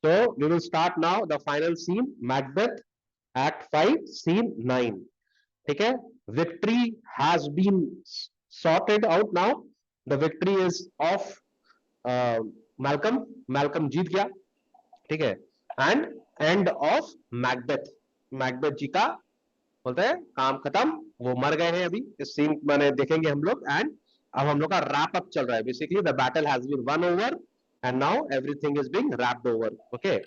So we will start now the final scene, Macbeth, Act 5, Scene 9. ठीक है, victory has been sorted out now. The victory is of Malcolm. Malcolm जीत गया, ठीक है. And end of Macbeth. Macbeth ji का बोलते हैं काम खत्म, वो मर गए हैं अभी. इस सीन मैंने देखेंगे हम लोग. एंड अब हम लोग का रैप अप चल रहा है. Basically the battle has been won over and now everything is being wrapped over. Okay,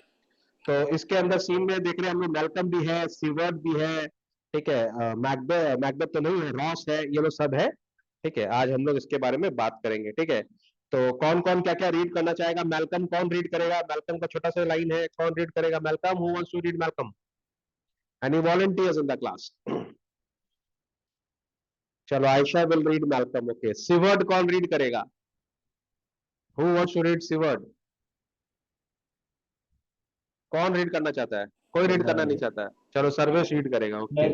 तो इसके अंदर सीन में देख रहे हैं हम लोग, मेलकम भी है, सीवर्ड भी है, ठीक है, मैकबेथ मैकबेथ तो नहीं है, रॉस है, ये लोग सब है. ठीक है, आज हम लोग इसके बारे में बात करेंगे. ठीक है, तो कौन कौन क्या क्या रीड करना चाहेगा? मेलकम कौन रीड करेगा? मेलकम का छोटा सा लाइन है, कौन रीड करेगा? Malcolm, who wants to read Malcolm? Any volunteers in the class? चलो, Ayesha will read Malcolm. Okay, Siward कौन रीड करेगा? Who wants to read Siward? कौन रीड करना चाहता है? कोई रीड करना नहीं चाहता है. चलो, सर्वेश रीड करेगा. ओके,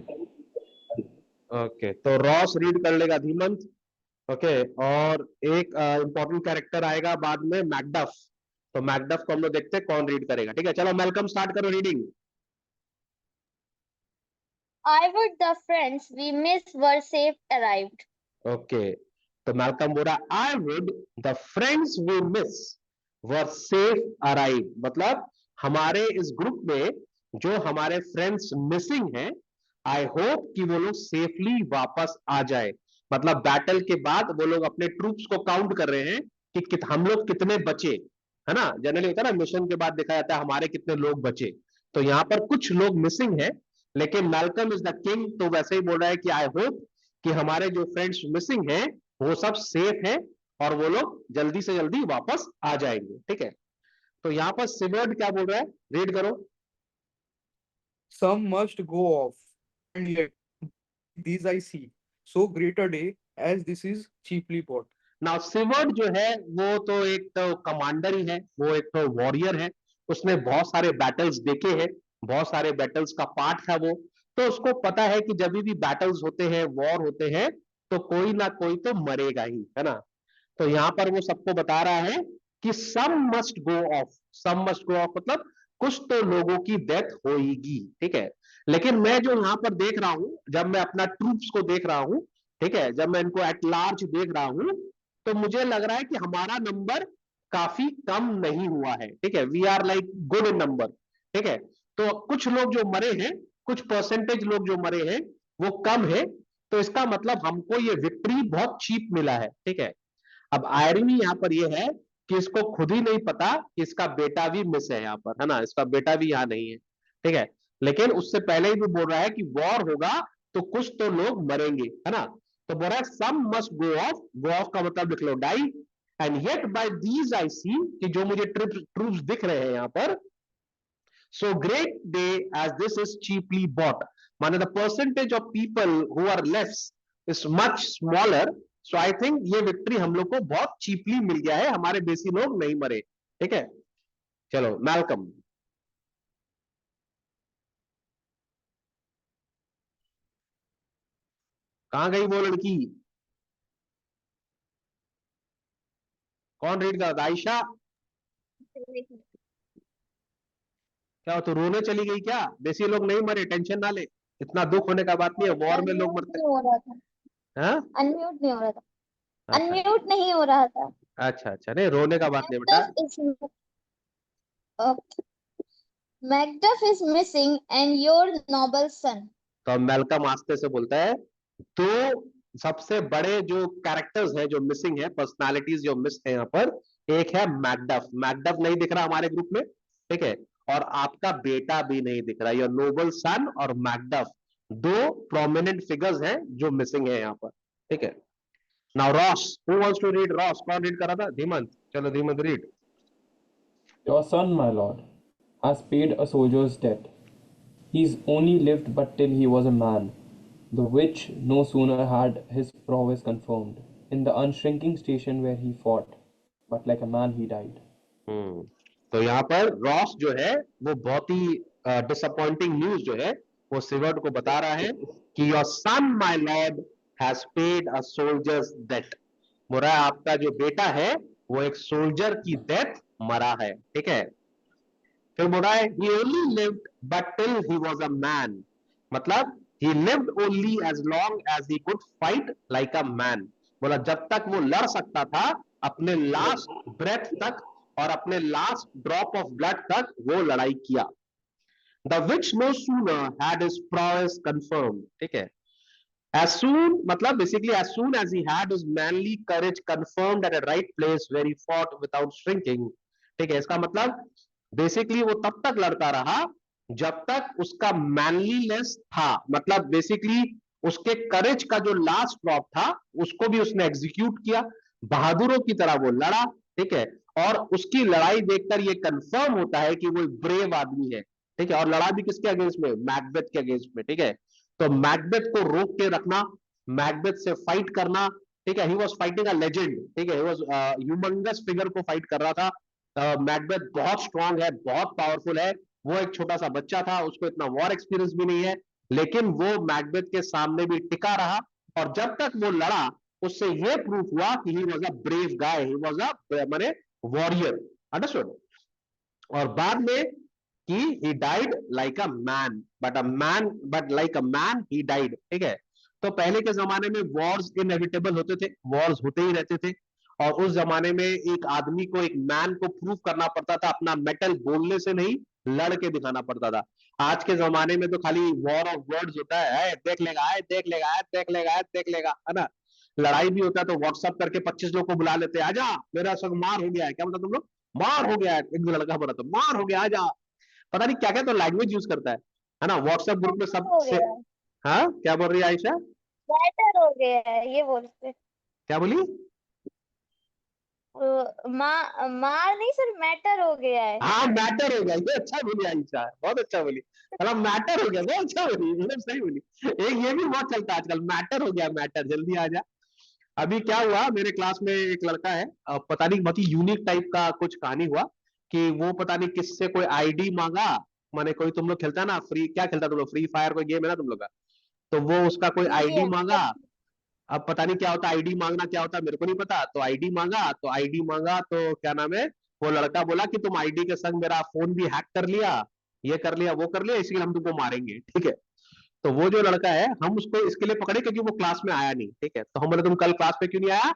ओके, तो रॉस रीड कर लेगा, धीमंत. ओके, और एक इंपॉर्टेंट कैरेक्टर आएगा बाद में, मैकडफ. तो मैकडफ को हम लोग देखते हैं कौन रीड करेगा. ठीक है, चलो मेलकम स्टार्ट करो reading. I would the friends we miss were safe arrived. Okay, तो मेलकम बोला I would the friends we miss were safe arrive. मतलब हमारे इस ग्रुप में जो हमारे फ्रेंड्स मिसिंग हैं, आई होप कि वो लोग सेफली वापस आ जाए. मतलब बैटल के बाद वो लोग अपने ट्रूप्स को काउंट कर रहे हैं कि हम लोग कितने बचे, है ना. जनरली होता है ना, मिशन के बाद देखा जाता है हमारे कितने लोग बचे. तो यहाँ पर कुछ लोग मिसिंग है, लेकिन मेलकम इज द किंग, तो वैसे ही बोल रहा है कि आई होप कि हमारे जो फ्रेंड्स मिसिंग हैं वो सब सेफ हैं और वो लोग जल्दी से जल्दी वापस आ जाएंगे. ठीक है, तो यहाँ पर सिवर्ड क्या बोल रहा है? रीड करो. Some must go off, and yet these I see. So great a day as this is cheaply bought. Now Siward जो है वो तो एक तो कमांडर ही है, वो एक तो वॉरियर है. उसने बहुत सारे बैटल्स देखे हैं, बहुत सारे बैटल्स का पार्ट है वो. तो उसको पता है कि जब भी बैटल्स होते हैं, वॉर होते हैं, तो कोई ना कोई तो मरेगा ही, है ना. तो यहाँ पर वो सबको बता रहा है कि some must go off. Some must go off मतलब कुछ तो लोगों की डेथ होगी. ठीक है, लेकिन मैं जो यहाँ पर देख रहा हूं, जब मैं अपना ट्रूप्स को देख रहा हूं, ठीक है, जब मैं इनको एट लार्ज देख रहा हूं, तो मुझे लग रहा है कि हमारा नंबर काफी कम नहीं हुआ है. ठीक है, we are like good in number. ठीक है, तो कुछ लोग जो मरे हैं, कुछ परसेंटेज लोग जो मरे हैं, वो कम है. तो इसका मतलब हमको ये विक्ट्री बहुत चीप मिला है. ठीक है, अब आयरनी यहाँ पर ये है कि इसको खुद ही नहीं पता कि इसका बेटा भी मिस है यहाँ पर, है ना. इसका बेटा भी यहाँ नहीं है. ठीक है, लेकिन उससे पहले ही भी बोल रहा है कि वॉर होगा तो कुछ तो लोग मरेंगे, है ना. तो बोल रहा है some must go off. Go off का मतलब लिख लो die. And yet by these I see, कि जो मुझे ट्रूप्स दिख रहे हैं यहाँ पर, so great day as this is cheaply bought. माने the percentage of people who are less is much smaller. So I think ये विक्ट्री हम लोग को बहुत चीपली मिल गया है, हमारे बेसी लोग नहीं मरे. ठीक है, चलो मैलकम. कहां गई वो लड़की? कौन रीड कर रहा था? आयशा? क्या तो रोने चली गई क्या? बेसी लोग नहीं मरे, टेंशन ना ले. इतना दुख होने का बात नहीं है, वॉर में लोग मरते नहीं हो रहा था. हैं. हाँ? अनम्यूट नहीं हो रहा था. अच्छा, अनम्यूट नहीं हो रहा था. अच्छा, अच्छा, नहीं रोने का बात नहीं बेटा. Macduff is missing and your noble son. तो मेलकम आस्ते से बोलता है, तो सबसे बड़े जो कैरेक्टर्स हैं जो मिसिंग है, पर्सनालिटीज जो मिस है यहाँ पर, एक है मैकडफ. मैकडफ नहीं दिख रहा हमारे ग्रुप में. ठीक है, और आपका बेटा भी नहीं दिख रहा. योर नोबल सन और मैकडफ, दो प्रोमिनेंट फिगर्स हैं जो मिसिंग है यहाँ पर. ठीक है, now Ross, who wants to read? Ross कौन रीड कर रहा था? धीमंत. चलो Dhimant read. Your son, my lord, has paid a soldier's debt. He's only lived but till he was a man, the which no sooner had his prowess confirmed in the unshrinking station where he fought, but like a man he died. तो यहाँ पर Ross जो है वो बहुत ही disappointing news जो है वो सिवर्ड को बता रहा है कि your son my lord has paid a soldier's debt. बोला आपका जो बेटा है वो एक सोल्जर की डेथ मरा है. ठीक है, फिर बोल रहा है he only lived but till he was a man, मतलब he lived only as long as he could fight like a man, बोला जब तक वो लड़ सकता था अपने लास्ट ब्रेथ तक और अपने लास्ट ड्रॉप ऑफ ब्लड तक वो लड़ाई किया। The which no sooner had his prowess confirmed, ठीक है, as soon मतलब basically as soon as he had his manly courage confirmed at a right place where he fought without shrinking, ठीक है, इसका मतलब बेसिकली वो तब तक लड़ता रहा जब तक उसका मैनलीनेस था, मतलब बेसिकली उसके करेज का जो लास्ट ड्रॉप था उसको भी उसने एग्जीक्यूट किया, बहादुरों की तरह वो लड़ा, ठीक है, और उसकी लड़ाई देखकर ये कंफर्म होता है कि वो एक ब्रेव आदमी है, ठीक है, और लड़ा भी किसके अगेंस्ट में, मैकबेथ के अगेंस्ट में, ठीक है। तो मैकबेथ को रोक के रखना, मैकबेथ से फाइट करना, ठीक है, he was fighting a legend, ठीक है, ही वाज ह्यूमंगस फिगर को फाइट कर रहा था। मैकबेथ बहुत स्ट्रांग है, बहुत पावरफुल है, वो एक छोटा सा बच्चा था, उसको इतना वॉर एक्सपीरियंस भी नहीं है, लेकिन वो मैकबेथ के सामने भी टिका रहा, और जब तक वो लड़ा उससे ये प्रूफ हुआ कि he was a brave guy, he was a माने वॉरियर, अंडरस्टूड। और बाद में कि he died like a man, but like a man he died, ठीक है। तो पहले के जमाने में वॉर्स इनएविटेबल होते थे, वॉर्स होते ही रहते थे, और उस जमाने में एक आदमी को, एक मैन को प्रूव करना पड़ता था, अपना मेटल बोलने से नहीं लड़ के दिखाना पड़ता था। आज के जमाने में तो खाली वॉर ऑफ वर्ड्स होता है, देख लेगा, देख लेगा, देख लेगा, देख लेगा, है ना। लड़ाई भी होता है तो व्हाट्सअप करके 25 लोग को बुला लेते हैं, आजा मेरा संग मार हो गया है, क्या मतलब तुम लोग, मार हो गया है, एक लड़का बोला तो मार हो गया, आजा, पता नहीं क्या क्या तो लैंग्वेज यूज करता है ना, व्हाट्सएप ग्रुप में सब हो से। गया, हाँ क्या बोल रही है आयशा, मैटर हो गया है ये बोलते। क्या बोली, मार नहीं सर, मैटर हो गया है। हाँ मैटर हो गया, ये अच्छा बोली आयशा, बहुत अच्छा बोली, मतलब मैटर हो गया, बहुत अच्छा बोली, मतलब सही बोली। एक ये भी बहुत चलता है आजकल, मैटर हो गया, मैटर जल्दी आ जा। अभी क्या हुआ, मेरे क्लास में एक लड़का है, पता नहीं बहुत ही यूनिक टाइप का कुछ कहानी हुआ कि वो पता नहीं किससे कोई आईडी मांगा, माने कोई तुम लोग खेलता है ना फ्री, क्या खेलता तुम लोग, फ्री फायर कोई गेम है ना तुम लोग का, तो वो उसका कोई आईडी मांगा। अब पता नहीं क्या होता आईडी मांगना, क्या होता मेरे को नहीं पता, तो आईडी मांगा, तो आईडी मांगा तो क्या नाम है, वो लड़का बोला कि तुम आईडी के संग मेरा फोन भी हैक कर लिया, ये कर लिया, वो कर लिया, इसलिए हम तुमको मारेंगे, ठीक है। तो वो जो लड़का है हम उसको इसके लिए पकड़े क्योंकि वो क्लास में आया नहीं, ठीक है, तो हम बोले तुम कल क्लास में क्यों नहीं आया,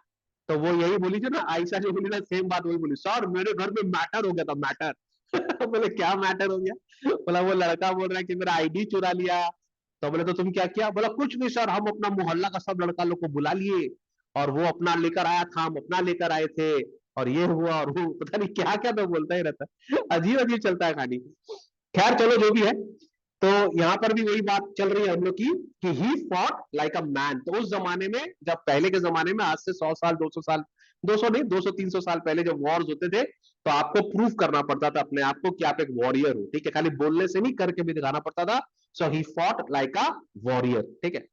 तो वो यही बोली थी ना आयशा जो बोली ना, सेम बात वही बोली, सर मेरे घर में मैटर हो गया था, मैटर। बोले क्या मैटर हो गया, बोला वो लड़का बोल रहा है कि मेरा आईडी चुरा लिया, तो बोले तो तुम क्या किया, बोला कुछ नहीं सर, हम अपना मोहल्ला का सब लड़का लोग को बुला लिए और वो अपना लेकर आया था, हम अपना लेकर आए थे, और ये हुआ और वो पता नहीं क्या क्या तो बोलता ही रहता है, अजीब अजीब चलता है कहानी। खैर चलो जो भी है, तो यहाँ पर भी वही बात चल रही है हम लोग की कि ही फॉट लाइक अ मैन। तो उस जमाने में, जब पहले के जमाने में, आज से 100 साल 200 साल, 200 नहीं 200 300 साल पहले जब वॉर्स होते थे, तो आपको प्रूफ करना पड़ता था अपने आप को कि आप एक वॉरियर हो, ठीक है, खाली बोलने से नहीं करके भी दिखाना पड़ता था। So he fought like a warrior, ठीक है।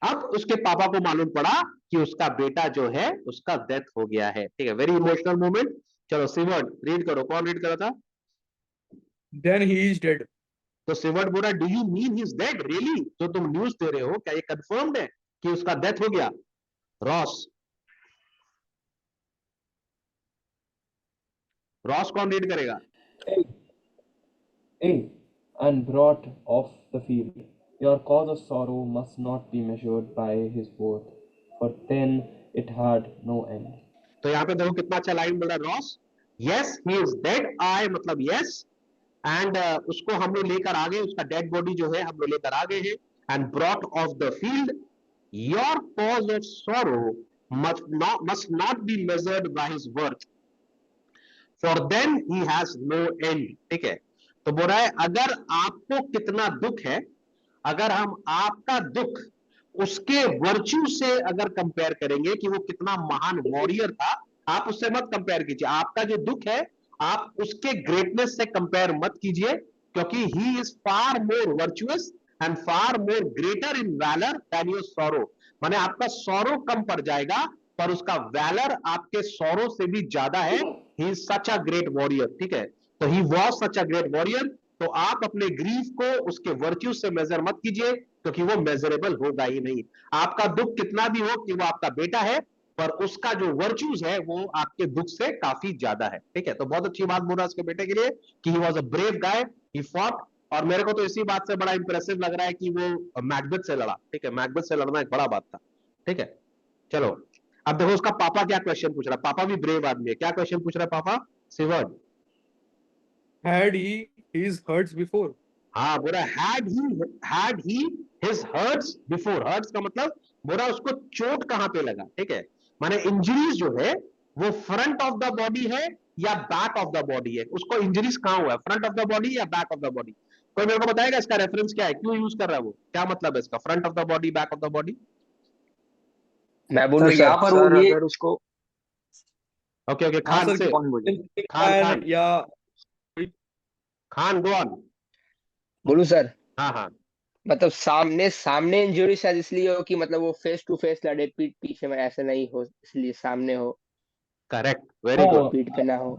अब उसके पापा को मालूम पड़ा कि उसका बेटा जो है उसका डेथ हो गया है, ठीक है, वेरी इमोशनल मोमेंट। चलो सिवर्ड रीड करो, कौन रीड करा था, Then he is dead. तो सिवर्ड बोला do you mean he is dead really, जो तुम न्यूज दे रहे हो क्या ये कंफर्म्ड है कि उसका डेथ हो गया, रॉस, रॉस कौन रीड करेगा, A. And brought off the field. Your cause of sorrow must not be measured by his worth, for then it had no end. तो यहाँ पे देखो कितना अच्छा लाइन बोल रहा है Ross, yes he is dead, I मतलब यस, एंड उसको हम लोग लेकर आ गए, उसका डेड बॉडी जो है हम लोग लेकर आ गए हैं, and brought off the field, your cause of sorrow must not be measured by his worth, for then he has no end, ठीक है। तो बोल रहा है अगर आपको कितना दुख है, अगर हम आपका दुख उसके वर्च्यू से अगर कंपेयर करेंगे कि वो कितना महान वॉरियर था, आप उससे मत कंपेयर कीजिए, आपका जो दुख है आप उसके ग्रेटनेस से कंपेयर मत कीजिए, क्योंकि he is far more virtuous and far more greater in valour than your sorrow, माने आपका सॉरो कम पड़ जाएगा पर उसका वैलर आपके सॉरो से भी ज्यादा है, he is such a great warrior, ठीक है। तो he was such a great warrior, तो आप अपने ग्रीफ को उसके वर्च्यू से मेजर मत कीजिए, क्योंकि वो मेजरेबल होगा ही नहीं। आपका दुख कितना भी हो कि वो आपका बेटा है, पर उसका जो वर्च्यूज है वो आपके दुख से काफी ज्यादा है। ठीक है, तो बहुत अच्छी बात बोल रहा है उसके बेटे के लिए कि he was a brave guy, he fought. और मेरे को तो इसी बात से बड़ा इंप्रेसिव लग रहा है कि वो मैकबेथ से लड़ा। ठीक है, मैकबेथ से लड़ना एक बड़ा बात था। ठीक है, चलो अब देखो उसका पापा क्या क्वेश्चन पूछ रहा है। पापा भी ब्रेव आदमी है, क्या क्वेश्चन पूछ रहा है पापा? सिवर्ड। Had he his hurts before? हाँ, बोला had he his hurts before. Hurts का मतलब बोला उसको चोट कहां पे लगा। ठीक है, माने इंजरीज जो है वो फ्रंट ऑफ द बॉडी है या बैक ऑफ द बॉडी है। उसको इंजरीज कहां हुआ है, फ्रंट ऑफ द बॉडी या बैक ऑफ द बॉडी? कोई मेरे को बताएगा इसका रेफरेंस क्या है, क्यों यूज कर रहा है वो, क्या मतलब है इसका, front of the body back of the body? मैं बोलूं सर यहाँ सर पर वो सर ये अगर उसको ओके ओके, हाँ खान सर, से, कौन बोले? खान कैन या खान गो ऑन। बोलूं सर, हाँ हाँ, मतलब सामने सामने इंजरी शायद इसलिए हो कि मतलब वो फेस टू फेस लड़े, पीठ पीछे में ऐसे नहीं हो, इसलिए सामने हो, करेक्ट, वेरी हाँ, गुड, पीठ पे ना हो।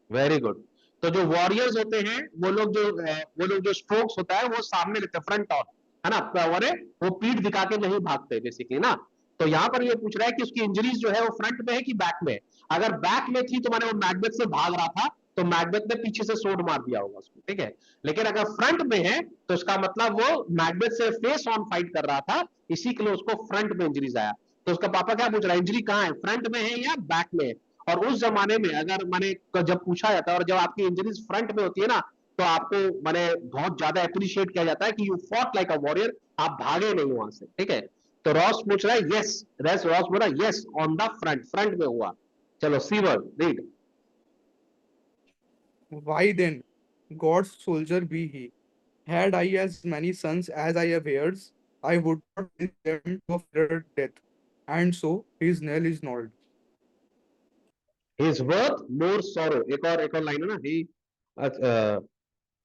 Very good. तो जो वॉरियर्स होते हैं वो लोग जो स्ट्रोक्स होता है वो सामने लेते हैं, फ्रंट ऑन, है ना, अरे वो पीठ दिखा के नहीं भागते बेसिकली ना। तो यहाँ पर ये पूछ रहा है कि उसकी इंजरीज जो है वो फ्रंट में है कि बैक में है। अगर बैक में थी तो माने वो मैकबेथ से भाग रहा था तो मैकबेथ ने पीछे से सोड मार दिया होगा उसको। ठीक है, लेकिन अगर फ्रंट में है तो इसका मतलब वो मैकबेथ से फेस ऑन फाइट कर रहा था, इसी के लिए उसको फ्रंट में इंजरीज आया। तो उसका पापा क्या पूछ रहा है, इंजरी कहाँ है, फ्रंट में है या बैक में है? और उस जमाने में अगर माने जब पूछा जाता है और जब आपकी इंजरीज फ्रंट में होती है ना तो आपको माने बहुत ज्यादा अप्रिशिएट किया जाता है कि you fought like a warrior, आप भागे नहीं वहां से। ठीक है, तो रॉस पूछ रहा है यस, रॉस बोला yes on the front, front में हुआ। चलो सी word read. why then, God's soldier be he? Had I as many sons as I have heirs, I would not wish them to a fairer death. And so his nail is gnawed. His worth more sorrow, एक और लाइन है ना, he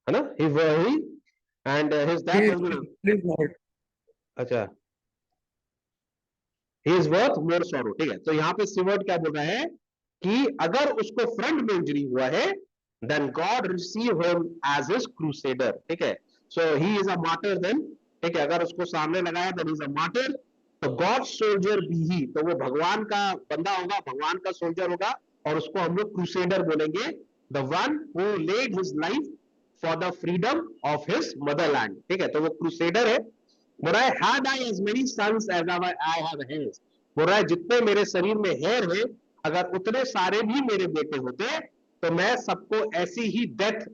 है ना, he and his that His was ना, nail is gnawed. अच्छा, he is worth more sorrow. ठीक है, तो यहाँ पे सिवर्ड क्या बोल रहा है कि अगर उसको फ्रंट में इंजरी हुआ है then God receive him as his crusader. ठीक है, so he is a martyr then. ठीक है, अगर उसको सामने लगाया देन इज अ मार्टर। तो गॉड सोल्जर बी ही, तो वो भगवान का बंदा होगा, भगवान का सोल्जर होगा, और उसको हम लोग क्रूसेडर बोलेंगे, the one who led his life for the freedom of his motherland. ठीक है, तो वो क्रूसेडर है। बोल रहा है had I as many sons as I have hairs, बोल रहा है जितने मेरे शरीर में हेयर है अगर उतने सारे भी मेरे बेटे होते तो मैं सबको ऐसी ही डेथ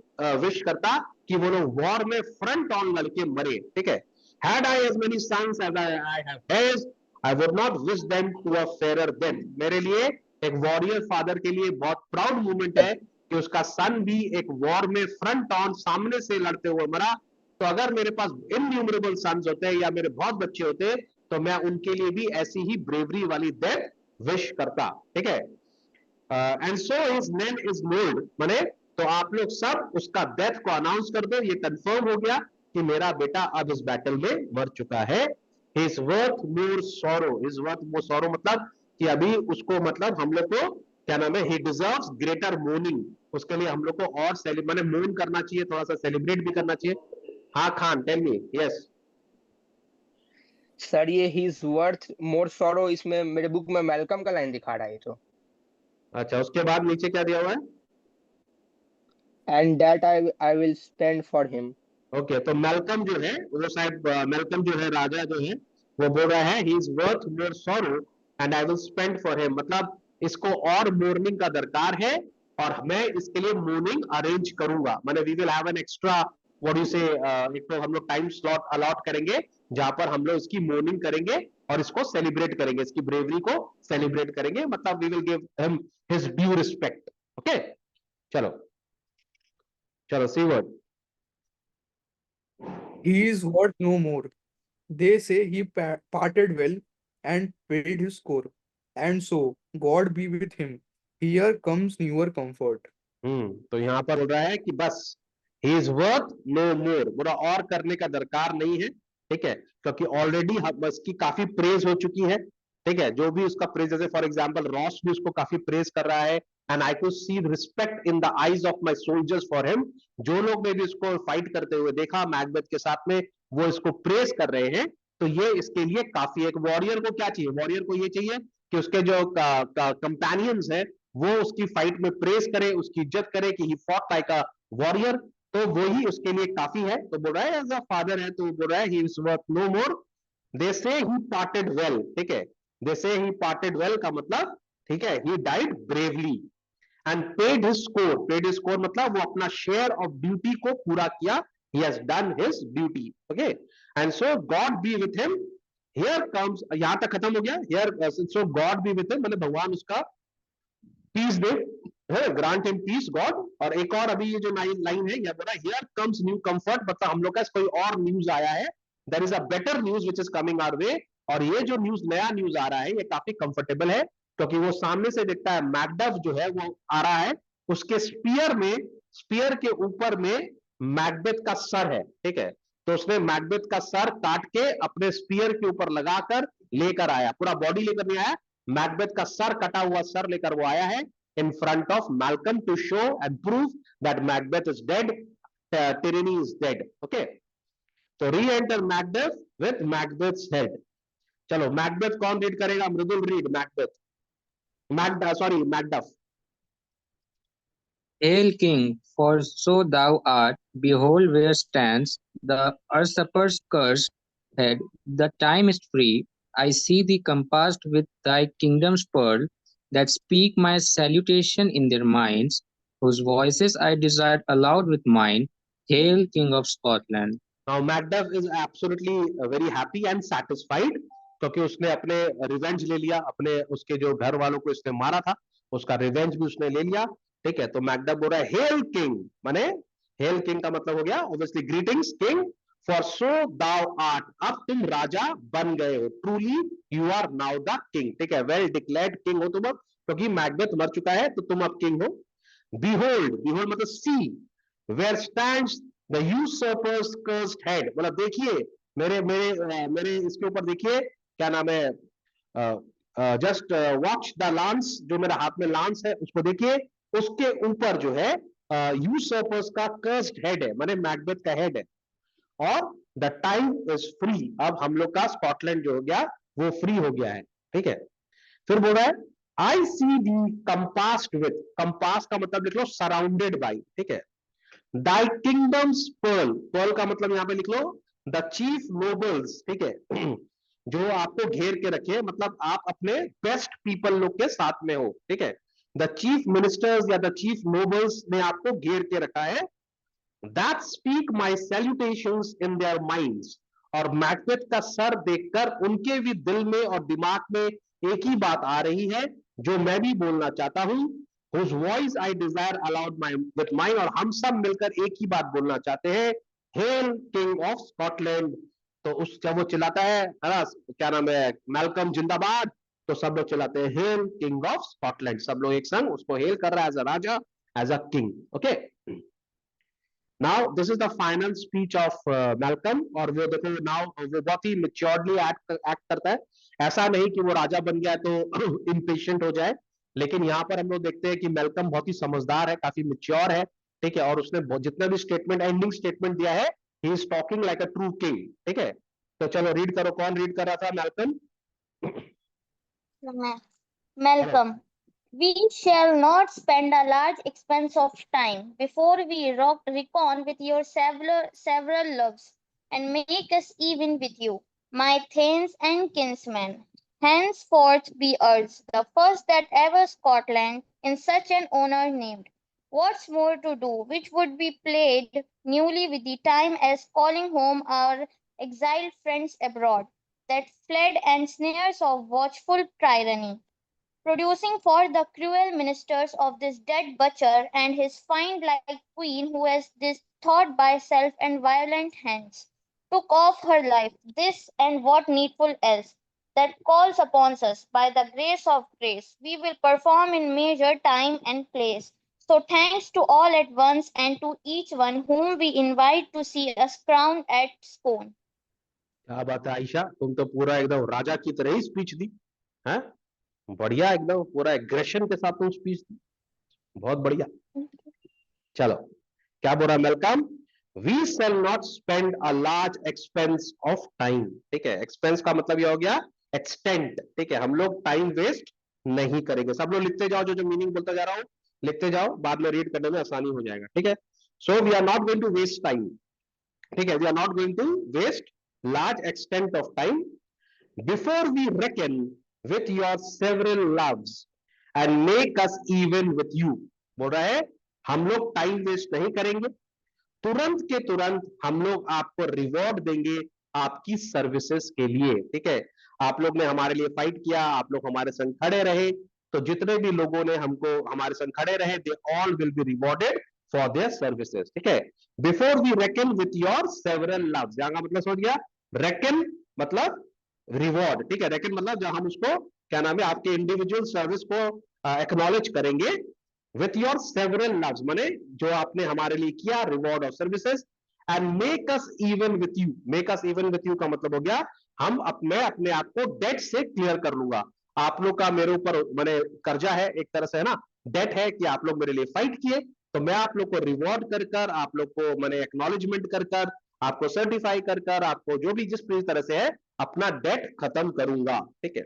विश करता कि वो लोग वॉर में फ्रंट ऑन लड़के मरे। ठीक है, had I as many sons as I have hairs, I would not wish them to a fairer death। मेरे लिए एक वॉरियर फादर के लिए बहुत प्राउड मोमेंट है कि उसका सन भी एक वॉर में फ्रंट ऑन सामने से लड़ते हुए मरा। तो अगर मेरे पास इनन्यूमरेबल सन्स होते या मेरे बहुत बच्चे होते तो मैं उनके लिए भी ऐसी ही ब्रेवरी वाली डेथ विश करता। ठीक है, and so his name is mould, माने तो आप लोग सब उसका डेथ को अनाउंस कर दो, ये कंफर्म हो गया कि मेरा बेटा अब इस बैटल में मर चुका है। His worth more sorrow, his worth more sorrow मतलब कि अभी उसको मतलब हम लोग को क्या नाम है, ही डिजर्व्स ग्रेटर मोर्निंग, उसके लिए हम लोग को और माने मोर्न करना चाहिए, थोड़ा सा सेलिब्रेट भी करना चाहिए। हाँ Khan, tell me. Yes, sir ये हिज वर्थ मोर सॉरो, इसमें मेरे बुक में मैल्कम का लाइन दिखा रहा है तो, अच्छा, उसके बाद नीचे क्या दिया हुआ है? And that I will spend for him. Okay, तो मेलकम जो है वो शायद मेलकम जो है राजा जो है वो बोल रहा है ही is worth more sorrow and I will spend for him, मतलब इसको और मोर्निंग का दरकार है और मैं इसके लिए मोर्निंग अरेंज करूंगा। माने we will have an extra what you say, एक तो हम लोग टाइम स्लॉट अलॉट करेंगे जहां पर हम लोग इसकी मोर्निंग करेंगे और इसको सेलिब्रेट करेंगे, इसकी ब्रेवरी को सेलिब्रेट करेंगे, मतलब we will give him his due respect. Okay, चलो चलो सी word. He is worth no more. They say he parted well and paid his score. And so God be with him. Here comes newer comfort. तो यहाँ पर हो रहा है कि बस ही इज वर्थ नो मोर, बोला और करने का दरकार नहीं है। ठीक है, क्योंकि ऑलरेडी इसकी काफी प्रेज हो चुकी है। ठीक है, जो भी उसका प्रेज, जैसे फॉर एग्जांपल रॉस भी उसको काफी प्रेज कर रहा है, and I could see respect in the eyes of my soldiers for him. जो लोग ने भी इसको फाइट करते हुए देखा मैकबेथ के साथ में, वो इसको प्रेज कर रहे हैं। तो ये इसके लिए काफी, एक वॉरियर को क्या चाहिए, वॉरियर को ये चाहिए कि उसके जो कंपेनियंस है वो उसकी फाइट में प्रेस करे, उसकी इज्जत करे कि ही फॉट लाइक अ वॉरियर, तो वो ही उसके लिए काफी है। तो बोल रहा है एज अ फादर है, तो बोल रहा है ही इज वर्थ नो मोर, दे से ही पार्टेड वेल, ठीक है, दे से ही पार्टेड वेल का मतलब, ठीक है, he died bravely and paid his score, paid his score मतलब वो अपना शेयर ऑफ ड्यूटी को पूरा किया, he has done his duty, okay, and so God be with him, here comes, यहां तक खत्म हो गया, here so God be with him मतलब भगवान उसका पीस दे, ग्रांट हिम पीस गॉड। और एक और अभी ये जो लाइन है यह बोला हियर कम्स न्यू कंफर्ट, मतलब हम लोग का कोई और न्यूज आया है, there is a better news which is coming our way, और ये जो न्यूज नया न्यूज आ रहा है ये काफी कंफर्टेबल है, क्योंकि वो सामने से देखता है मैकडफ जो है वो आ रहा है, उसके स्पीयर में, स्पीयर के ऊपर में मैकबेथ का सर है, ठीक है, तो उसने मैकबेथ का सर काट के अपने स्पीयर के ऊपर लगाकर लेकर आया, पूरा बॉडी लेकर नहीं आया, मैकबेथ का सर, कटा हुआ सर लेकर वो आया है in front of Malcolm to show and prove that Macbeth is dead, tyranny is dead, okay, तो re-enter Macbeth with Macbeth's head। चलो मैकबेथ कौन रीड करेगा? Mridul read Macbeth, sorry Macduff. Hail King, for so thou art, behold where stands the usurper's cursed head, the time is free, I see thee compassed with thy kingdom's pearl, that speak my salutation in their minds, whose voices I desired aloud with mine, Hail King of Scotland। Now Macduff is absolutely very happy and satisfied, क्योंकि उसने अपने revenge ले लिया, अपने उसके जो घर वालों को इसने मारा था उसका रिवेंज भी उसने ले लिया, ठीक है। तो मैकडफ बोल रहा है हेल किंग, माने हेल किंग का मतलब हो गया obviously greetings king, for so thou art, अब तुम राजा बन गए हो, truly you are now the king, ठीक है, वेल डिक्लेयर्ड किंग हो तुम अब, क्योंकि मैकबेथ मर चुका है तो तुम अब किंग हो। बिहोल्ड, बिहोल्ड मतलब see, where stands the usurper's cursed head, मतलब देखिए मेरे मेरे मेरे इसके ऊपर देखिए क्या नाम है, जस्ट वॉच द लांस, जो मेरे हाथ में लांस है उसको देखिए, उसके ऊपर जो है यूसर्पर्स का कर्स्ड हेड है, माने मैकबेथ का हेड है, और द टाइम इज फ्री, अब हम लोग का स्कॉटलैंड जो हो गया वो फ्री हो गया है, ठीक है। फिर बोल रहा है आई सी दी कंपास्ड विथ, कंपास का मतलब लिख लो सराउंडेड बाई, ठीक है, दाई किंगडम्स पर्ल, पर्ल का मतलब यहां पे लिख लो द चीफ नोबल्स, ठीक है, जो आपको घेर के रखे, मतलब आप अपने बेस्ट पीपल लोग के साथ में हो, ठीक है, द चीफ मिनिस्टर्स या द चीफ नोबल्स ने आपको घेर के रखा है, that speak my salutations in their minds, और मैकबेथ का सर देखकर उनके भी दिल में और दिमाग में एक ही बात आ रही है जो मैं भी बोलना चाहता हूं, whose voice I desire aloud my with mine, और हम सब मिलकर एक ही बात बोलना चाहते हैं, हेल किंग ऑफ स्कॉटलैंड। तो उस जब वो चिल्लाता है ना, क्या नाम है, मैल्कम जिंदाबाद, तो सब लोग चिल्लाते हैं हेल किंग ऑफ स्कॉटलैंड, सब लोग एक संग उसको हेल कर रहा है एज अ राजा, as a king, okay. Now this is the final speech of Malcolm, और वो देखो नाउ वो बहुत ही मेच्योर्डली एक्ट करता है, ऐसा नहीं कि वो राजा बन गया तो इम्पेशेंट हो जाए, लेकिन यहाँ पर हम लोग देखते हैं कि मैल्कम बहुत ही समझदार है, काफी मेच्योर है, ठीक है, और उसने जितना भी स्टेटमेंट, एंडिंग स्टेटमेंट दिया है, he is talking like a true king, ठीक है। तो चलो रीड करो, कौन रीड कर रहा था? Malcolm. Malcolm, we shall not spend a large expense of time before we reckon with your several loves, and make us even with you, my thanes and kinsmen. Henceforth be ours, the first that ever Scotland in such an honour named. What's more to do, which would be played newly with the time as calling home our exiled friends abroad, that fled and snares of watchful tyranny, producing for the cruel ministers of this dead butcher and his fiend like queen who has this thought by self and violent hands took off her life, this and what needful else that calls upon us by the grace of grace we will perform in measure time and place. So thanks to all at once and to each one whom we invite to see us crowned at Scone. क्या बात है आयशा, तुम तो पूरा एकदम राजा की तरह ही speech दी है, बढ़िया, एकदम पूरा एग्रेशन के साथ तुम स्पीच दी, बहुत बढ़िया। चलो क्या बोल रहा है welcome, we shall not spend a large expense of time, ठीक है, एक्सपेंस का मतलब यह हो गया एक्सटेंट, ठीक है, हम लोग टाइम वेस्ट नहीं करेंगे। सब लोग लिखते जाओ, जो जो मीनिंग बोलता जा रहा हूं लिखते जाओ, बाद में रीड करने में आसानी हो जाएगा, ठीक है। So we are not going to waste time, ठीक है, we are not going to waste large extent of time before we reckon with your several loves and make us even with you। बोल रहा है हम लोग time waste नहीं करेंगे, तुरंत के तुरंत हम लोग आपको रिवॉर्ड देंगे आपकी सर्विसेज के लिए, ठीक है। आप लोग ने हमारे लिए फाइट किया, आप लोग हमारे संग खड़े रहे, तो जितने भी लोगों ने हमको हमारे संग खड़े रहे, they all will be rewarded for their services, ठीक है। Before we reckon with your several loves, यहां का मतलब समझ गया, रेकन मतलब रिवॉर्ड, ठीक है, रेकन मतलब जब हम उसको क्या नाम है आपके इंडिविजुअल सर्विस को एक्नॉलेज करेंगे, विथ योर सेवरल लव्स माने जो आपने हमारे लिए किया, reward of services, and make us even with you. Make us even with you का मतलब हो गया हम मैं अपने आप को डेट से क्लियर कर लूंगा। आप लोग का मेरे ऊपर मैंने कर्जा है एक तरह से, है ना, डेट है कि आप लोग मेरे लिए फाइट किए, तो मैं आप लोग को रिवॉर्ड कर कर, आप लोग को मैंने एक्नॉलेजमेंट कर कर, आपको सर्टिफाई कर कर, आपको जो भी जिस तरह से है अपना डेट खत्म करूंगा, ठीक है।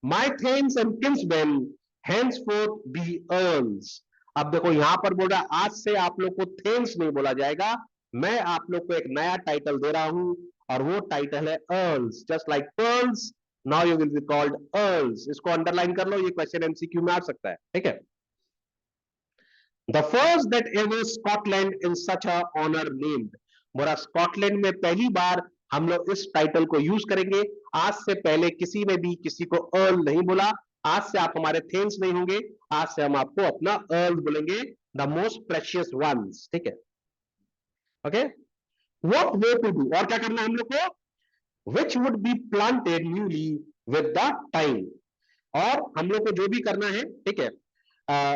माई थेन्स and King's Men henceforth be earns। अब देखो यहां पर बोल रहा है आज से आप लोग को थेन्स नहीं बोला जाएगा, मैं आप लोग को एक नया टाइटल दे रहा हूं, और वो टाइटल है earls, just like pearls, now you will be called earls. इसको अंडरलाइन कर लो, ये क्वेश्चन एमसीक्यू में आ सकता है, ठीक है। The first that ever Scotland in such a honour named, बोला स्कॉटलैंड में पहली बार हम लोग इस टाइटल को यूज करेंगे। आज से पहले किसी ने भी किसी को अर्ल नहीं बोला, आज से आप हमारे थेन्स नहीं होंगे, आज से हम आपको अपना अर्ल बोलेंगे, द मोस्ट प्रेशियस वंस, ठीक है, okay. What way to do, और क्या करना है हम लोग को, which would be planted newly with the time, और हम लोग को जो भी करना है, ठीक है,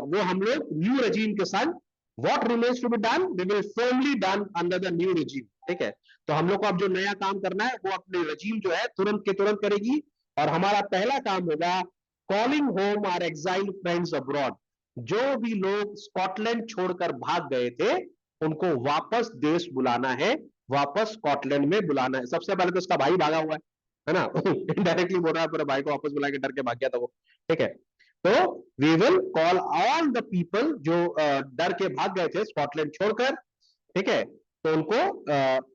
वो हम लोग न्यू रेजीम के साथ, what remains to be done we will firmly done under the new regime, ठीक है। तो हम लोग को अब जो नया काम करना है वो अपने रेजीम जो है तुरंत के तुरंत करेगी, और हमारा पहला काम होगा calling home our exile friends abroad. जो भी लोग स्कॉटलैंड छोड़कर भाग गए थे उनको वापस देश बुलाना है, वापस स्कॉटलैंड में बुलाना है। सबसे पहले तो उसका भाई भागा हुआ है ना इनडायरेक्टली बोल रहा है पूरे भाई को वापस बुला के डर के भाग गया था वो, ठीक है। तो we will call all the people जो डर के भाग गए थे स्कॉटलैंड छोड़कर, ठीक है, तो उनको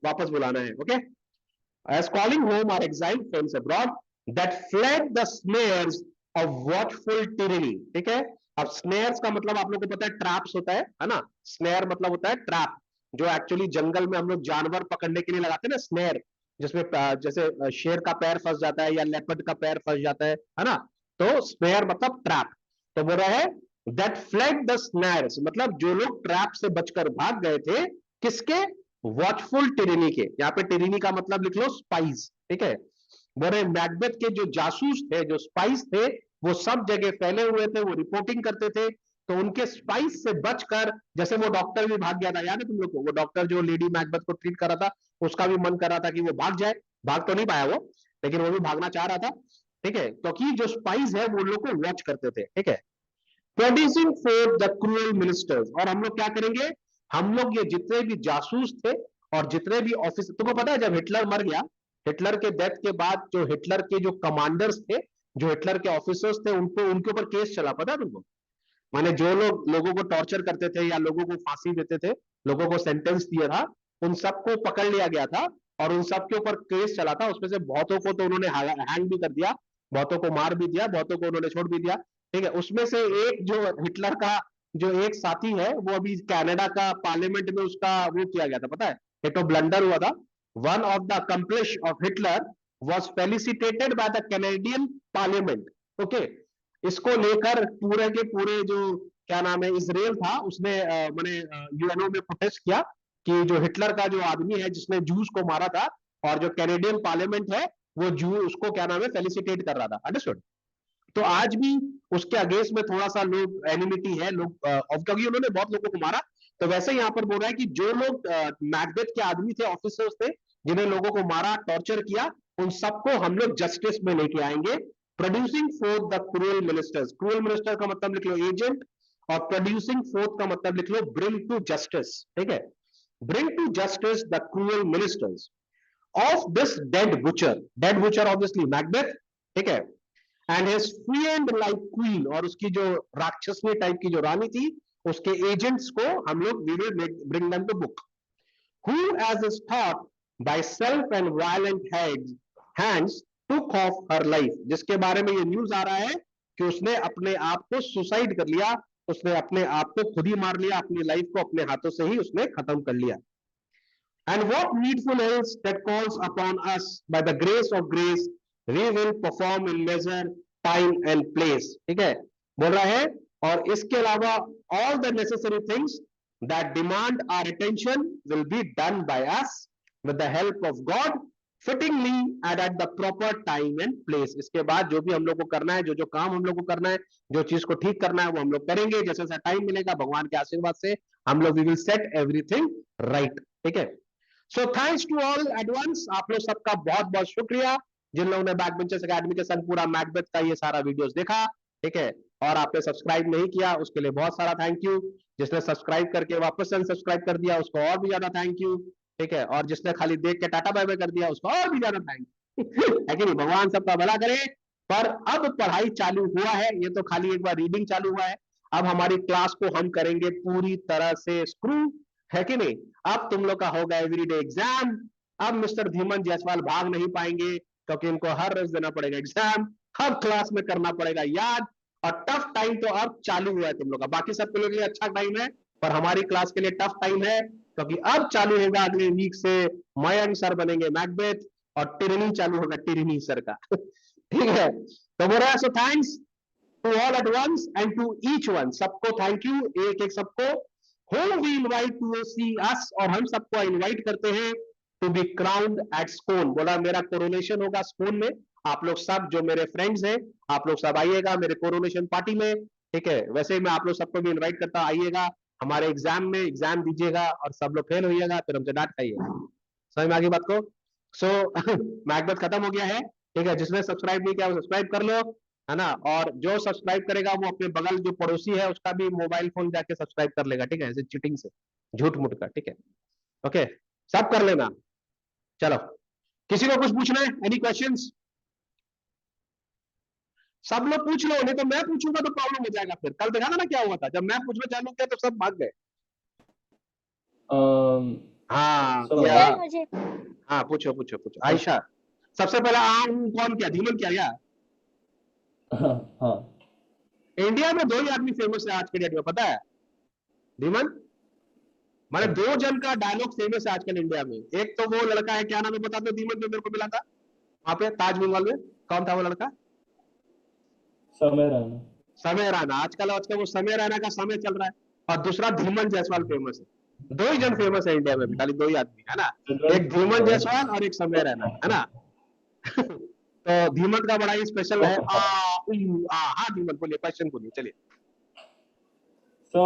वापस बुलाना है, okay. As calling home our exiled friends abroad that fled the snares of watchful tyranny, ठीक है। अब स्नेयर्स का मतलब आप लोग को पता है ट्रैप्स होता है ना, स्नेयर मतलब होता है ट्रैप, जो एक्चुअली जंगल में हम लोग जानवर पकड़ने के लिए लगाते हैं ना स्नेयर, जिसमें जैसे शेर का पैर फंस जाता है या लेपर्ड का पैर फंस जाता है ना, तो स्नेयर मतलब ट्रैप। तो बोल रहा है दैट फ्लेड द स्नेयर्स, मतलब जो लोग ट्रैप से बचकर भाग गए थे, किसके, वॉचफुल टिरेनी के। यहाँ पे टिरेनी का मतलब लिख लो स्पाइस, ठीक है। बोल रहे मैकबेथ के जो जासूस थे, जो स्पाइस थे, वो सब जगह फैले हुए थे, वो रिपोर्टिंग करते थे, तो उनके स्पाइस से बचकर, जैसे वो डॉक्टर भी भाग गया था, याद है तुम लोग को, वो डॉक्टर जो लेडी मैकबेथ को ट्रीट कर रहा था, उसका भी मन कर रहा था कि वो भाग जाए, भाग तो नहीं पाया वो, लेकिन वो भी भागना चाह रहा था, ठीक है, क्योंकि जो स्पाइस है वो लोग को वॉच करते थे, ठीक है। Producing for the cruel ministers, और हम लोग क्या करेंगे, हम लोग ये जितने भी जासूस थे और जितने भी ऑफिसर, तुमको पता है जब हिटलर मर गया, हिटलर के डेथ के बाद जो हिटलर के जो कमांडर्स थे, जो हिटलर के ऑफिसर्स थे, उनको उनके ऊपर केस चला, पता है तुमको, माने जो लोग लोगों को टॉर्चर करते थे या लोगों को फांसी देते थे, लोगों को सेंटेंस दिया था, उन सबको पकड़ लिया गया था और उन सबके ऊपर केस चला था। उसमें से बहुतों को तो उन्होंने हैंग भी कर दिया, बहुतों को मार भी दिया, बहुतों को उन्होंने छोड़ भी दिया, ठीक है। उसमें से एक जो हिटलर का जो एक साथी है, वो अभी कनाडा का पार्लियामेंट में उसका वो किया गया था, पता है, एक तो ब्लंडर हुआ था। One of the accomplish of Hitler was felicitated by the Canadian Parliament, okay. इसको लेकर पूरे के पूरे जो क्या नाम है इजराइल था, उसने मैंने यूएनओ में प्रोटेस्ट किया कि जो हिटलर का जो आदमी है जिसने जूस को मारा था, और जो कैनेडियन पार्लियामेंट है वो जू उसको क्या नाम है फेलिसिटेट कर रहा था, अंडरस्टूड। तो आज भी उसके अगेंस्ट में थोड़ा सा लोग एनिमिटी है, लोग क्योंकि उन्होंने बहुत लोगों को मारा। तो वैसे यहाँ पर बोल रहा है कि जो लोग मैकबेथ के आदमी थे, ऑफिसर्स थे, जिन्हें लोगों को मारा, टॉर्चर किया, उन सबको हम लोग जस्टिस में लेके आएंगे। Producing forth the cruel ministers, cruel minister का मतलब लिख लो एजेंट, और प्रोड्यूसिंग फोर्थ का मतलब लिख लो ब्रिंग टू जस्टिस, ठीक है। Bring to justice the cruel ministers of this dead butcher obviously Macbeth, ठीक है, and his friend like queen, और उसकी जो राक्षसनी टाइप की जो रानी थी, उसके एजेंट्स को हम लोग we will bring them to book, who as is thought by self and violent hands took off her life, जिसके बारे में ये न्यूज आ रहा है कि उसने अपने आप को सुसाइड कर लिया, उसने अपने आप को खुद ही मार लिया, अपनी लाइफ को अपने हाथों से ही उसने खत्म कर लिया. And what needful else that calls upon us by the grace of grace we will perform in measure, time and place. ठीक है, बोल रहा है, और इसके अलावा all the necessary things that demand our attention will be done by us with the help of God fittingly and at the proper time and place. इसके बाद जो भी हम लोग को करना है, जो जो काम हम लोग को करना है, जो चीज को ठीक करना है, वो हम लोग करेंगे. जैसे जैसा टाइम मिलेगा भगवान के आशीर्वाद से हम लोग we will set everything right. ठीक है, so thanks to all advance. आप लोग सबका बहुत बहुत शुक्रिया जिन लोगों ने बैकबेंचर्स एकेडमी के संग पूरा मैकबेथ का ये सारा वीडियोस देखा, ठीक है, और आपने सब्सक्राइब नहीं किया उसके लिए बहुत सारा थैंक यू. जिसने सब्सक्राइब करके वापस से अनसब्सक्राइब कर दिया उसको और भी ज्यादा थैंक यू, ठीक है, और जिसने खाली देख के टाटा बाय बाय कर दिया उसको और भी ज्यादा थैंक यू. है कि नहीं, भगवान सबका भला करे. पर अब पढ़ाई चालू हुआ है, ये तो खाली एक बार रीडिंग चालू हुआ है, अब हमारी क्लास को हम करेंगे पूरी तरह से स्क्रू, है कि नहीं. अब तुम लोग का होगा एवरीडे एग्जाम. अब मिस्टर धीमन जायसवाल भाग नहीं पाएंगे क्योंकि इनको हर रोज देना पड़ेगा एग्जाम, हर क्लास में करना पड़ेगा याद, और टफ टाइम तो अब चालू हुआ है तुम लोग का. बाकी सब के लिए अच्छा टाइम है, पर हमारी क्लास के लिए टफ टाइम है क्योंकि अब चालू होगा अगले वीक से मयंक सर बनेंगे मैकबेथ, और टिरनी चालू होगा टिरनी सर का. ठीक है, तो बोल रहा है so thanks to all at once and to each one. सबको थैंक यू, एक एक सबको. Whom we invite to see us, और हम सबको इनवाइट करते हैं टू बी क्राउन्ड एट स्कोन. बोला मेरा कोरोनेशन होगा स्कोन में. आप लोग सब जो मेरे फ्रेंड्स हैं आप लोग सब आइएगा मेरे कोरोनेशन पार्टी में, ठीक है. वैसे ही मैं आप लोग सबको भी इनवाइट करता, आइएगा हमारे एग्जाम में, एग्जाम दीजिएगा और सब लोग फेल होइएगा फिर हमसे डांट खाइएगा. समझ में आ गई बात को. सो मैकबेथ खत्म हो गया है, ठीक है. जिसने सब्सक्राइब नहीं किया वो सब्सक्राइब कर लो, है ना, और जो सब्सक्राइब करेगा वो अपने बगल जो पड़ोसी है उसका भी मोबाइल फोन जाके सब्सक्राइब कर लेगा, ठीक है, ऐसे चीटिंग से, झूठ मूठ का, ठीक है. ओके, सब कर लेना. चलो, किसी को कुछ पूछना है, एनी क्वेश्चंस? सब लोग पूछ लो, नहीं तो मैं पूछूंगा तो प्रॉब्लम हो जाएगा. फिर कल देखा ना क्या हुआ था, जब मैं पूछना चालू किया तो सब भाग गए. हाँ सर मुझे हाँ, पूछो पूछो पूछो. आयशा सबसे पहला कौन किया, धीमन किया क्या? हाँ, इंडिया में 2 ही आदमी फेमस है आज के डेट में, पता है? धीमन, मैंने 2 जन का डायलॉग फेमस है आजकल इंडिया में. एक तो वो लड़का है, क्या नाम है बता दो धीमन, जो मेरे को मिला था वहां पे ताजमहल में. कौन था वो लड़का? समय राणा. समय राणा. आजकल वो समय राणा का समय चल रहा है. और दूसरा धीमन जायसवाल फेमस है. 2 ही जन फेमस है इंडिया में, खाली 2 ही आदमी, है ना. एक धीमन जायसवाल और एक समय राणा, है ना. तो धीमन का बड़ा ही स्पेशल है. हाँ धीमन बोलिए, क्वेश्चन बोलिए, चलिए. So,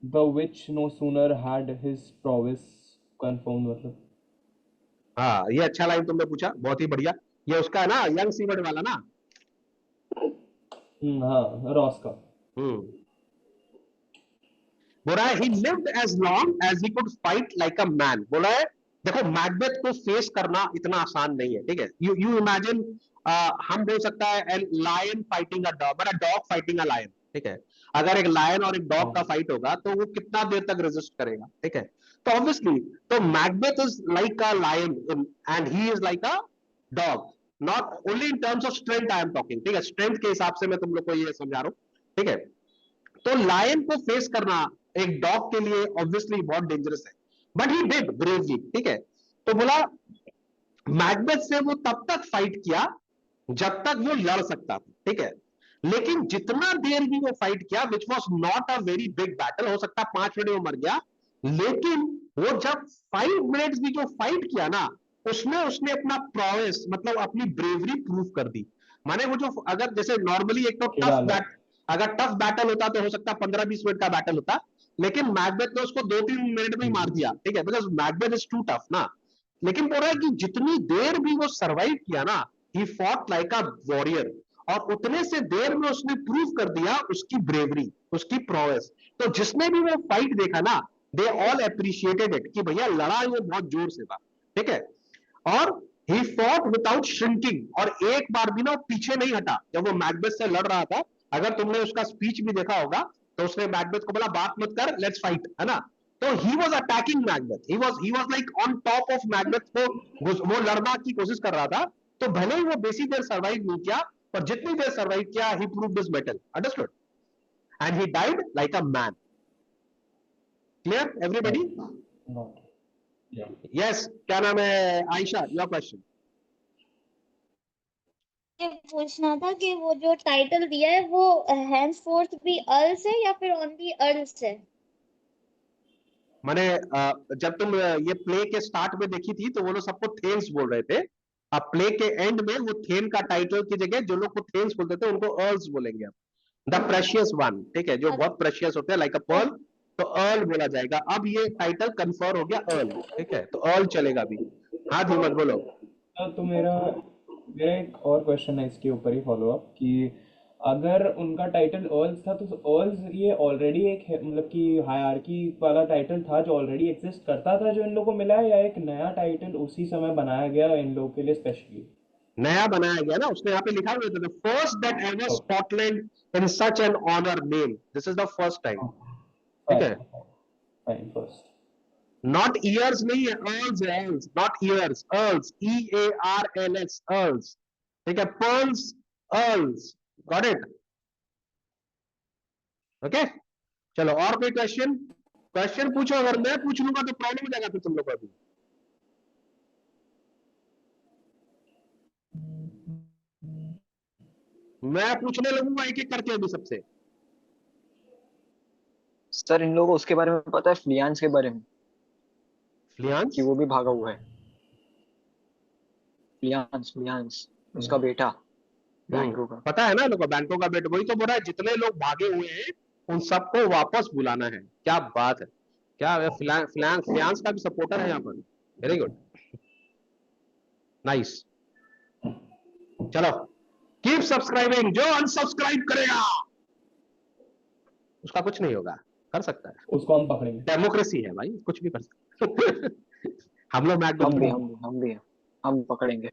the witch no sooner had his prowess confirmed, मतलब. हाँ, ये अच्छा लाइन तुमने पूछा, बहुत ही बढ़िया. ये उसका ना यंग सीवर्ड वाला ना. हाँ, रॉस का. बोला है he lived as long as he could fight like a man. बोला है देखो मैकबेथ को फेस करना इतना आसान नहीं है, ठीक है. यू इमेजिन, हम बोल सकता है लायन फाइटिंग अ डॉग, मतलब डॉग फाइटिंग अ लायन, ठीक है. अगर एक लायन और एक डॉग का फाइट होगा तो वो कितना देर तक रेजिस्ट करेगा, ठीक है. तो ऑब्वियसली तो Macbeth is like a lion and he is like a dog, not only in terms of strength I am talking, ठीक है. स्ट्रेंथ के हिसाब से मैं तुम लोग को ये समझा रहा हूँ, ठीक है. तो लायन को फेस करना एक डॉग के लिए ऑब्वियसली बहुत डेंजरस है, बट ही डिड ब्रेवली, ठीक है. तो बोला मैकबेथ से वो तब तक फाइट किया जब तक वो लड़ सकता था, ठीक है. लेकिन जितना देर भी वो फाइट किया, which was not a very big battle, हो सकता है 5 मिनट में वो मर गया, लेकिन वो जब 5 मिनट्स भी जो फाइट किया ना, उसने अपना प्रोवेस, मतलब अपनी ब्रेवरी प्रूव कर दी. माने वो जो, अगर जैसे नॉर्मली एक तो अगर टफ बैटल होता तो हो सकता 15-20 मिनट का बैटल होता, लेकिन मैकबेथ ने उसको 2-3 मिनट में ही मार दिया, ठीक है, because Macbeth is too tough ना. लेकिन बोल रहा है कि जितनी देर भी वो सरवाइव किया ना, ही फॉट लाइक अ वॉरियर, और उतने से देर में उसने प्रूव कर दिया उसकी ब्रेवरी, उसकी प्रोवेस. तो जिसने भी वो फाइट देखा ना, दे ऑल अप्रिशिएटेड इट कि भैया लड़ा ये बहुत जोर से था, ठीक है। और ही फॉट विदाउट श्रिंकिंग, और एक बार भी ना पीछे नहीं हटा जब वो मैकबेथ से लड़ रहा था। अगर तुमने उसका स्पीच भी देखा होगा तो उसने मैकबेथ को बोला बात मत कर, लेट्स फाइट, है ना। तो he was attacking Macbeth, he was like on top of Macbeth को, वो लड़ना की कोशिश कर रहा था। तो भले ही वो बेसी देर सर्वाइव नहीं किया, पर जितनी देर सर्वाइव किया he proved his metal, understood, and he died like a man. Clear everybody? Not. Yeah. Yes, क्या नाम है आयशा, योर क्वेश्चन। ये पूछना था कि वो जो टाइटल दिया है वो henceforth भी अर्ल से या फिर ओनली अर्ल से? मैंने जब तुम ये प्ले के स्टार्ट में देखी थी तो वो लोग सबको थेन्स बोल रहे थे। अब प्ले के एंड में वो थेन का टाइटल की जगह जो लोग को थेन्स बोलते थे उनको अर्ल्स बोलेंगे अब। द प्रेशियस वन, ठीक है, जो बहुत प्रेशियस होते हैं लाइक अ पर्ल, तो अर्ल बोला जाएगा। अब ये टाइटल कंफर्म हो गया अर्ल, ठीक है, तो अर्ल चलेगा भी। हाँ धीमत बोलो। तो मेरा मेरा एक और क्वेश्चन है इसके ऊपर ही फॉलो अप कि अगर उनका टाइटल अर्ल्स था तो अर्ल्स ये ऑलरेडी एक मतलब कि हायरार्की वाला टाइटल था जो ऑलरेडी एग्जिस्ट करता था जो इन लोगों को मिला है, या एक नया टाइटल उसी समय बनाया गया इन लोगों के लिए स्पेशली? नया बनाया गया ना, उसने यहाँ पे लिखा हुआ था, first that ever Scotland in such an honour name, this is the first time, ठीक है। Fine, first. नॉट ईयर्स नहीं है, अर्ल्स है, earls, not years, earls, EARLS, earls, ठीक है, pearls, earls, got it, okay. चलो और कोई क्वेश्चन? क्वेश्चन पूछो, अगर मैं पूछ लूंगा तो प्रॉब्लम हो जाएगा फिर तुम लोग को। अभी मैं पूछने लगूंगा एक एक करके अभी सबसे। सर इन लोगों को उसके बारे में पता है, फ्लियांस के बारे में, फ्लियांस? कि वो भी भागा हुआ है। फ्लियांस, फ्लियांस उसका बेटा बैंको का। पता है ना लोगों को, बैंकों का बेट, वही तो बोल रहा है, जितने लोग भागे हुए हैं उन सबको वापस बुलाना है। क्या बात है, क्या फ्लियांस का भी सपोर्टर है यहाँ पर, वेरी गुड, नाइस। चलो कीप सब्सक्राइबिंग, जो अनसब्सक्राइब करेगा उसका कुछ नहीं होगा, कर सकता है, उसको हम पकड़ेंगे, डेमोक्रेसी है भाई, कुछ भी कर सकते हम लोग हम भी पकड़ेंगे।